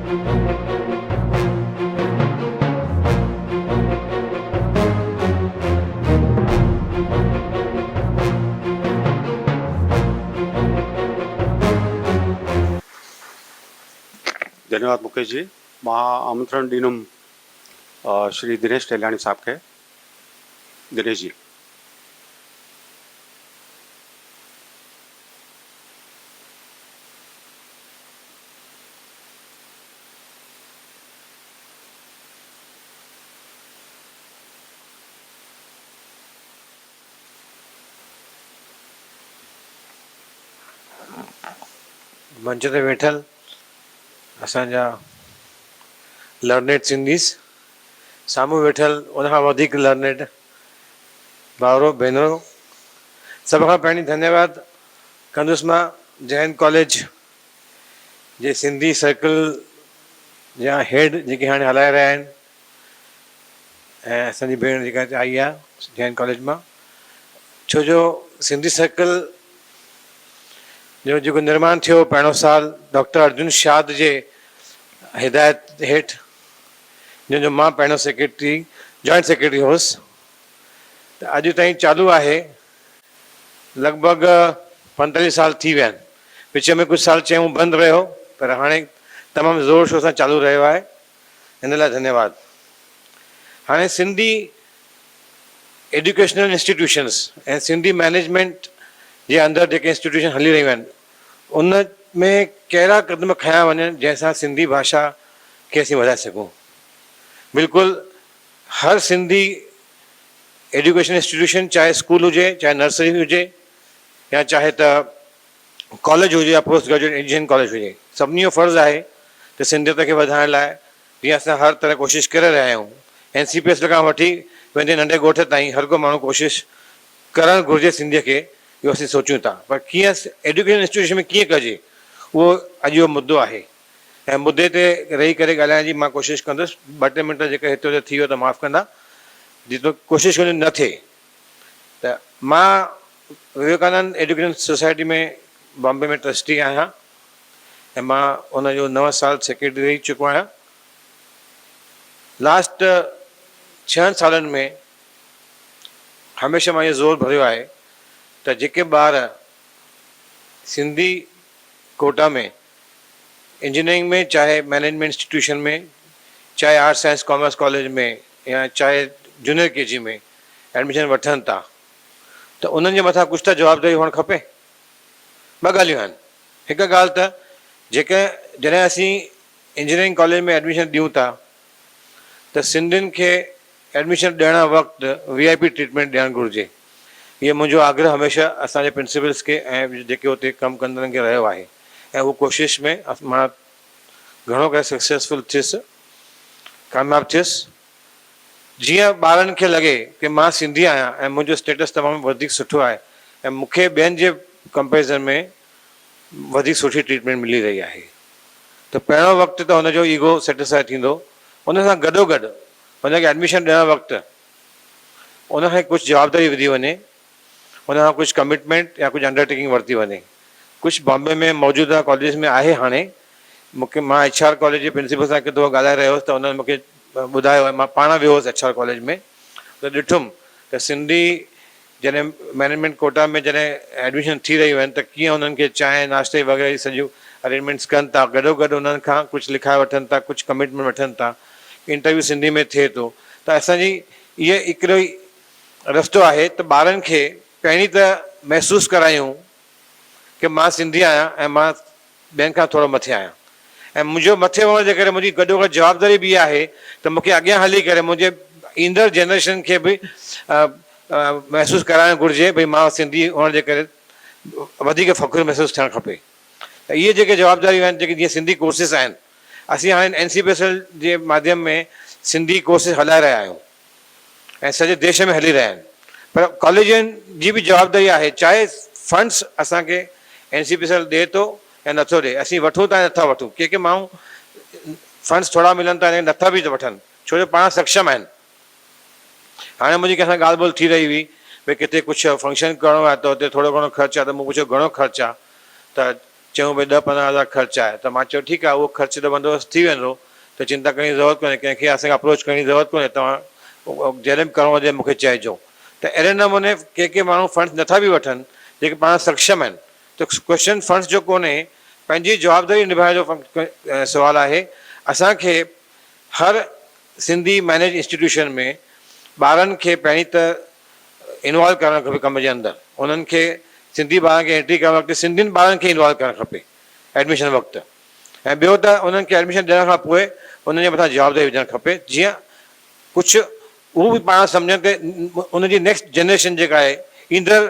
धन्यवाद मुकेश जी। मां आमंत्रण ॾींदुमि श्री दिनेश टेलियाणी साहब खे। दिनेश जी। मंच ते वेठल असांजा लर्नेड सिंधीस, साम्हूं वेठल उनखां वधीक लर्नेड भाउरो भेनरूं, सभ खां पहिरीं धन्यवाद कंदुसि मां जैन कॉलेज जे सिंधी सर्कल जा हेड जेके हाणे हलाए रहिया आहिनि, ऐं असांजी भेण जेका आई आहे जैन कॉलेज मां, छो जो सिंधी सर्कल जो जेको निर्माण थियो पहिरियों साल डॉक्टर अर्जुन शाद जे हिदायत हेठि, जंहिंजो मां पहिरियों सेक्रेटरी जॉइंट सेक्रेटरी हुउसि, त अॼु ताईं चालू आहे। लॻभॻि 45 साल थी विया आहिनि। विच में कुझु साल चयूं बंदि रहियो, पर हाणे तमामु ज़ोर शोर सां चालू रहियो आहे। हिन लाइ धन्यवाद। हाणे सिंधी एजुकेशनल इंस्टीट्यूशन्स ऐं सिंधी मैनेजमेंट जे अंदरि जेके इंस्टीट्यूशन हली रहियूं आहिनि, उन में कहिड़ा क़दम खयां वञनि जंहिंसां सिंधी भाषा खे असीं वधाए सघूं। बिल्कुलु हर सिंधी एजुकेशन इंस्टीट्यूशन, चाहे स्कूल हुजे, चाहे नर्सरी हुजे, या चाहे त कॉलेज हुजे या पोस्ट ग्रेजुएट इंजीनियरिंग कॉलेज हुजे, सभिनी जो फ़र्ज़ु आहे त सिंधियत खे वधाइण लाइ जीअं असां हर तरह कोशिशि करे रहिया आहियूं, NCPS खां वठी पंहिंजे नंढे ॻोठ ताईं हर को माण्हू कोशिशि करणु घुरिजे सिंधीअ खे, इहो असीं सोचूं था। पर कीअं एजुकेशन इंस्टीट्यूशन में कीअं कजे, उहो अॼु जो मुद्दो आहे। ऐं मुद्दे ते रही करे ॻाल्हाइण जी मां कोशिशि कंदुसि। 2-3 मिंट जेके हिते हुते थी वियो त माफ़ु कंदा, जितो कोशिशि कयूं न थिए। त मां विवेकानंद एजुकेशन सोसाइटी में बॉम्बे में ट्रस्टी आहियां, ऐं मां उनजो 9 साल सेक्रेटरी रही चुको आहियां। लास्ट 6 सालनि में हमेशह मां इहो ज़ोर भरियो आहे त जेके ॿार सिंधी कोटा में इंजीनियरिंग में, चाहे मैनेजमेंट इंस्टीट्यूशन में, चाहे आर्ट्स साइंस कॉमर्स कॉलेज में, या चाहे जूनियर KG में एडमिशन वठनि था, त उन्हनि जे मथां कुझु त जवाबदारी हुअणु खपे। ॿ ॻाल्हियूं आहिनि। हिकु ॻाल्हि त जेके जॾहिं असीं इंजीनियरिंग कॉलेज में एडमिशन ॾियूं था, त सिंधियुनि खे एडमिशन ॾियण वक़्तु VIP ट्रीटमेंट ॾियणु घुरिजे। इहो मुंहिंजो आग्रह हमेशह असांजे प्रिंसिपल्स खे ऐं जेके हुते कमु कंदड़नि खे रहियो आहे, ऐं उहो कोशिशि में मां घणो करे सक्सेसफुल थियुसि, कामयाबु थियुसि। जीअं ॿारनि खे लॻे की मां सिंधी आहियां ऐं मुंहिंजो स्टेटस तमामु वधीक सुठो आहे, ऐं मूंखे ॿियनि जे कंपेरिज़न में वधीक सुठी ट्रीटमेंट मिली रही आहे, त पहिरियों वक़्तु त हुनजो ईगो सेटिस्फाई थींदो। उन सां गॾोगॾु हुनखे एडमिशन ॾियण वक़्तु उनखे कुझु जवाबदारी विधी वञे, उन खां कुझु कमिटमेंट या कुझु अंडरटेकिंग वरिती वञे। कुझु बॉम्बे में मौजूदा कॉलेज में आहे। हाणे मूंखे, मां HR कॉलेज जे प्रिंसिपल सां हिकु दफ़ो ॻाल्हाए रहियो हुउसि, त उन्हनि मूंखे ॿुधायो आहे, मां पाण वियो हुउसि HR कॉलेज में, त ॾिठुमि त सिंधी जॾहिं मैनेजमेंट कोटा में जॾहिं एडमिशन थी रहियूं आहिनि, त कीअं उन्हनि खे चांहि नाश्ते वग़ैरह सॼियूं अरेंजमेंट्स कनि था, गॾोगॾु उन्हनि खां कुझु लिखाए वठनि था, कुझु कमिटमेंट वठनि था, इंटरव्यू सिंधी में थिए थो। त असांजी इहे हिकिड़ो ई रस्तो आहे त ॿारनि खे पहिरीं त महसूसु करायूं की मां सिंधी आहियां ऐं मां ॿियनि खां थोरो मथे आहियां, ऐं मुंहिंजो मथे हुअण जे करे मुंहिंजी गॾोगॾु जवाबदारी बि आहे त मूंखे अॻियां हली करे मुंहिंजे ईंदड़ जनरेशन खे बि महसूसु कराइणु घुरिजे भई मां सिंधी हुअण जे करे वधीक फ़ख़ुरु महसूसु थियणु खपे। त इहे जेके जवाबदारियूं आहिनि, जेके जीअं सिंधी कोर्सिस आहिनि, असीं हाणे NCPS जे माध्यम में सिंधी कोर्सिस हलाए रहिया आहियूं ऐं सॼे देश में हली रहिया आहिनि। पर कॉलेजनि जी बि जवाबदारी आहे, चाहे फंड्स असांखे NCPS ॾिए थो या नथो ॾिए, असीं वठूं था या नथा वठूं। के माण्हू फंड्स थोरा मिलनि था, नथा बि वठनि, छो जो पाण सक्षम आहिनि। हाणे मुंहिंजी कंहिंसां ॻाल्हि ॿोल्हि थी रही हुई भई किथे कुझु फंक्शन करिणो आहे त हुते थोरो घणो ख़र्चु आहे, त मूं पुछियो घणो ख़र्चु आहे, त चयूं भई 10-15 हज़ार ख़र्चु आहे, त मां चयो ठीकु आहे, उहो ख़र्चु त बंदोबस्तु थी वेंदो, त चिंता करण जी ज़रूरत कोन्हे, कंहिंखे असांखे अप्रोच करण जी ज़रूरत कोन्हे, तव्हां जॾहिं बि करिणो हुजे मूंखे चइजो। त अहिड़े नमूने के माण्हू फंड्स नथा बि वठनि जेके पाण सक्षम आहिनि, त क्वेश्चन फंड्स जो कोन्हे, पंहिंजी जवाबदारी निभाइण जो सुवालु आहे। असांखे हर सिंधी मैनेज इंस्टीट्यूशन में ॿारनि खे पहिरीं त इन्वॉल्व करणु खपे कम जे अंदरि, उन्हनि खे सिंधी ॿारनि खे एंट्री करणु वक़्तु सिंधियुनि ॿारनि खे इन्वॉल्व करणु खपे एडमिशन वक़्तु, ऐं ॿियो त उन्हनि खे एडमिशन ॾियण खां पोइ उन्हनि जे मथां जवाबदारी विझणु खपे, जीअं कुझु उहो बि पाण सम्झनि की उनजी नेक्स्ट जनरेशन जेका आहे, ईंदड़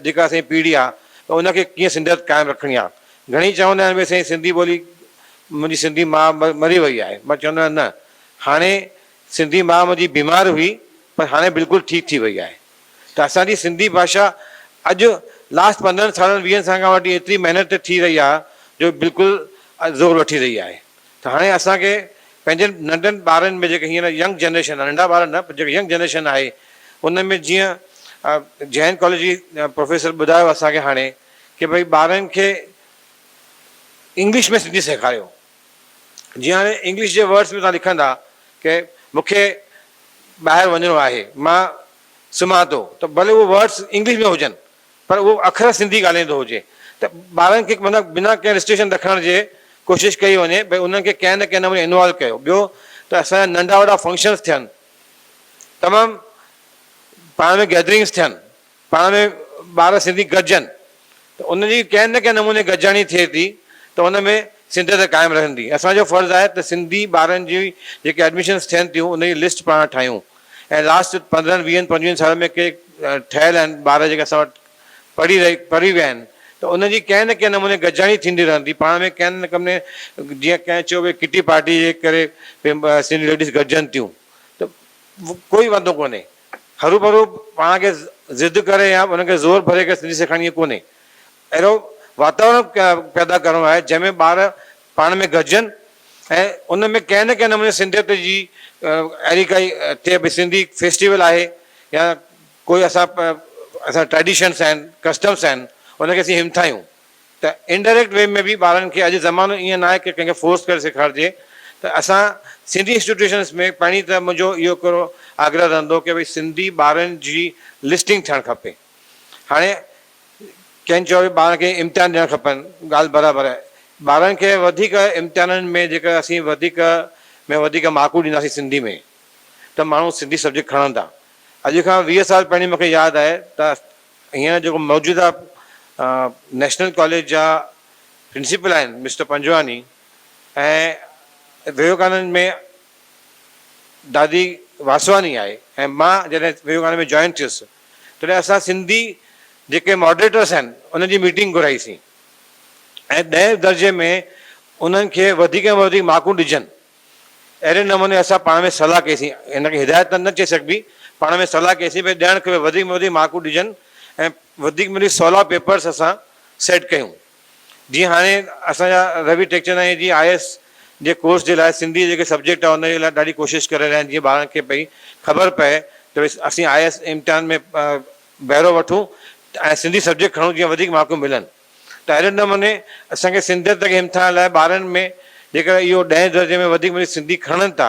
जेका असांजी पीढ़ी आहे, त उनखे कीअं सिंधियत क़ाइमु रखणी आहे। घणी चवंदा आहिनि भई साईं सिंधी ॿोली, मुंहिंजी सिंधी माउ मरी वई आहे, मां चवंदो आहियां न, हाणे सिंधी माउ मुंहिंजी बीमार हुई पर हाणे बिल्कुलु ठीकु थी वई आहे। त असांजी सिंधी भाषा अॼु लास्ट 15 सालनि 20 सालनि खां वठी एतिरी महिनत थी रही आहे जो बिल्कुलु ज़ोर वठी रही आहे। त हाणे असांखे पंहिंजे नंढनि ॿारनि में जेके हींअर यंग जनरेशन आहे, नंढा ॿार न, जेके यंग जनरेशन आहे, उन में जीअं जैन कॉलेज जी प्रोफेसर ॿुधायो असांखे हाणे की भई ॿारनि खे इंग्लिश में सिंधी सेखारियो। जीअं हाणे इंग्लिश जे वर्ड्स में तव्हां लिखंदा की मूंखे ॿाहिरि वञिणो आहे, मां सुम्हां थो, त भले उहे वर्ड्स इंग्लिश में हुजनि पर उहो अखर सिंधी ॻाल्हाईंदो हुजे, त ॿारनि खे मतिलबु बिना कंहिं रिस्ट्रिक्शन रखण जे कोशिशि कई वञे भई उन्हनि खे कंहिं न कंहिं नमूने इन्वॉल्व कयो। ॿियो त असांजा नंढा वॾा फंक्शन्स थियनि, तमामु पाण में गैदरिंग्स थियनि, पाण में ॿार सिंधी गॾजनि, त उनजी कंहिं न कंहिं नमूने गॾजाणी थिए थी, त उन में सिंधियत क़ाइमु रहंदी। असांजो फ़र्ज़ु आहे त सिंधी ॿारनि जी जेके एडमिशन्स थियनि थियूं उनजी लिस्ट पाण ठाहियूं, ऐं लास्ट 15-20-25 साल में के ठहियल आहिनि ॿार जेके असां वटि पढ़ी विया आहिनि, त उनजी कंहिं न कंहिं नमूने गॾजाणी थींदी रहंदी। पाण में कंहिं न नमूने जीअं कंहिं चयो भई किटी पार्टी जे करे सिंधी लेडीज़ गॾजनि थियूं, त कोई वांदो कोन्हे, हरू भरू पाण खे ज़िद करे या उनखे ज़ोर भरे करे सिंधी सेखारिणी कोन्हे। अहिड़ो वातावरण पैदा करिणो आहे जंहिंमें ॿार पाण में गॾजनि ऐं उन में कंहिं न कंहिं नमूने सिंधियत जी अहिड़ी काई थिए भई सिंधी फेस्टिवल आहे या कोई असां ट्रेडिशन्स आहिनि, कस्टम्स आहिनि, उनखे असीं हिमथायूं। त इनडायरेक्ट वे में बि ॿारनि खे, अॼु ज़मानो ईअं न आहे की कंहिंखे फोर्स करे सेखारिजे, त असां सिंधी इंस्टीट्यूशन्स में पहिरीं त मुंहिंजो इहो हिकिड़ो आग्रह रहंदो की भई सिंधी ॿारनि जी लिस्टिंग थियणु खपे। हाणे कंहिं चयो ॿार खे इम्तिहान ॾियणु खपनि, ॻाल्हि बराबरि आहे, ॿारनि खे वधीक इम्तिहाननि में जेका असीं वधीक मार्कूं ॾींदासीं सिंधी में, त माण्हू सिंधी सब्जेक्ट खणंदा। अॼु खां 20 साल पहिरीं मूंखे यादि आहे त हींअर जेको मौजूदा नेशनल कॉलेज जा प्रिंसिपल आहिनि मिस्टर पंजवानी, ऐं विवेकानंद में दादी वासवानी आहे, ऐं मां जॾहिं विवेकानंद में जॉइन थियुसि तॾहिं असां सिंधी जेके मॉडरेटर्स आहिनि उनजी मीटिंग घुराईसीं, ऐं 10 दर्जे में उन्हनि खे वधीक में वधीक मार्कूं ॾिजनि। अहिड़े नमूने असां पाण में सलाह कईसीं, हिनखे हिदायत त न चई सघिबी, पाण में सलाह कईसीं भई ॾियणु खपे, वधीक में वधीक मार्कूं ॾिजनि ऐं वधीक में वधीक 16 पेपर्स असां सेट कयूं। जीअं हाणे असांजा रवि टेकचंदानी जी IAS जे कोर्स जे लाइ सिंधी जेके सब्जेक्ट आहे उनजे लाइ ॾाढी कोशिशि करे रहिया आहिनि, जीअं ॿारनि खे भई ख़बर पए त भई असीं IAS इम्तिहान में बहिरो वठूं ऐं सिंधी सब्जेक्ट खणूं जीअं वधीक मार्कूं मिलनि। त अहिड़े नमूने असांखे सिंधियत खे हिमथाइण लाइ ॿारनि में जेकर इहो 10 दर्जे में वधीक में वधीक सिंधी खणनि था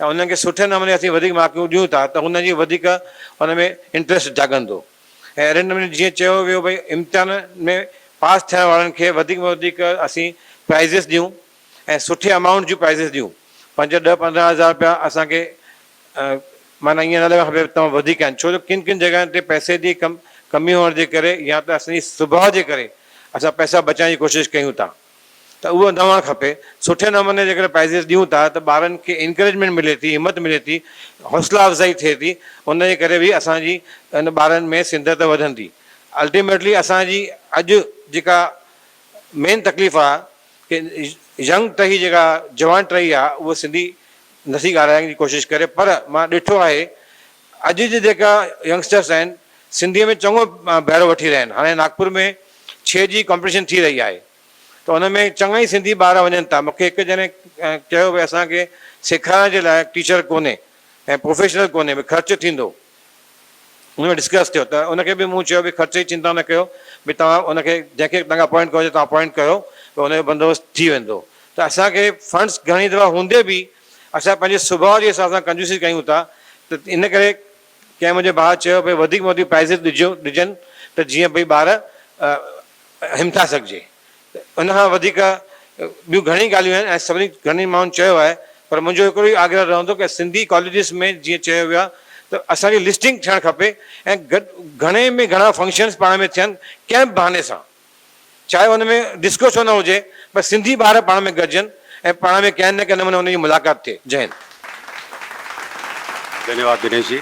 ऐं उन्हनि खे सुठे नमूने असीं वधीक मार्कूं ॾियूं था, त हुनजी वधीक हुन में इंट्रस्ट जाॻंदो। ऐं अहिड़े नमूने जीअं चयो वियो भई इम्तिहान में पास थियण वारनि खे वधीक में वधीक असीं प्राइज़िस ॾियूं ऐं सुठे अमाउंट जूं प्राइज़िस ॾियूं। 5-10-15 हज़ार रुपया असांखे माना ईअं न लॻे खपे तमामु वधीक आहिनि, छो जो किन किन जॻहियुनि ते पैसे जी कमी हुअण जे करे या त असांजी सुभाउ जे करे असां पैसा बचाइण जी कोशिशि कयूं था, त उहो न हुअणु खपे। सुठे नमूने जेकर प्राइज़िस ॾियूं था त ॿारनि खे इंकरेजमेंट मिले थी, हिमत मिले थी, हौसला अफ़ज़ाई थिए थी, उनजे करे बि असांजी इन ॿारनि में सिंधियत वधंदी। अल्टीमेटली असांजी अॼु जेका मेन तकलीफ़ आहे की यंग टही जेका जवान टही आहे उहा सिंधी नथी ॻाल्हाइण जी कोशिशि करे, पर मां ॾिठो आहे अॼु जी जेका यंगस्टर्स आहिनि सिंधीअ में चङो बहिरो वठी रहिया आहिनि। हाणे नागपुर में 6 जी कॉम्पिटिशन थी रही आहे, त हुन में चङा ई सिंधी ॿार वञनि था। मूंखे हिकु ॼणे चयो भई असांखे सेखारण जे लाइ टीचर कोन्हे ऐं प्रोफेशनल कोन्हे, भई ख़र्चु थींदो। हुनमें डिस्कस थियो त उनखे बि मूं चयो भई ख़र्च जी चिंता न कयो, भई तव्हां उनखे जंहिंखे तव्हांखे अपॉइंट कयो तव्हां अपॉइंट कयो, त हुनजो बंदोबस्तु थी वेंदो। त असांखे फंड्स घणी दफ़ा हूंदे बि असां पंहिंजे सुभाउ जे हिसाब सां कंजूसी कयूं था, त इन करे कंहिं मुंहिंजे भाउ चयो भई वधीक में वधीक प्राइज़िस ॾिजनि त जीअं भई ॿार हिमथा सघिजे। उनखां वधीक ॿियूं घणी ॻाल्हियूं आहिनि ऐं सभिनी घणी माण्हुनि चयो आहे, पर मुंहिंजो हिकिड़ो ई आग्रह रहंदो की सिंधी कॉलेजिस में जीअं चयो वियो आहे त असांजी लिस्टिंग थियणु खपे ऐं घणे में घणा फंक्शन्स पाण में थियनि कंहिं बि बहाने सां, चाहे हुन में डिस्को छो न हुजे, पर सिंधी ॿार पाण में गॾिजनि ऐं पाण में कंहिं न कंहिं नमूने हुनजी मुलाक़ात थिए। जय हिंद। धन्यवाद दिनेश जी।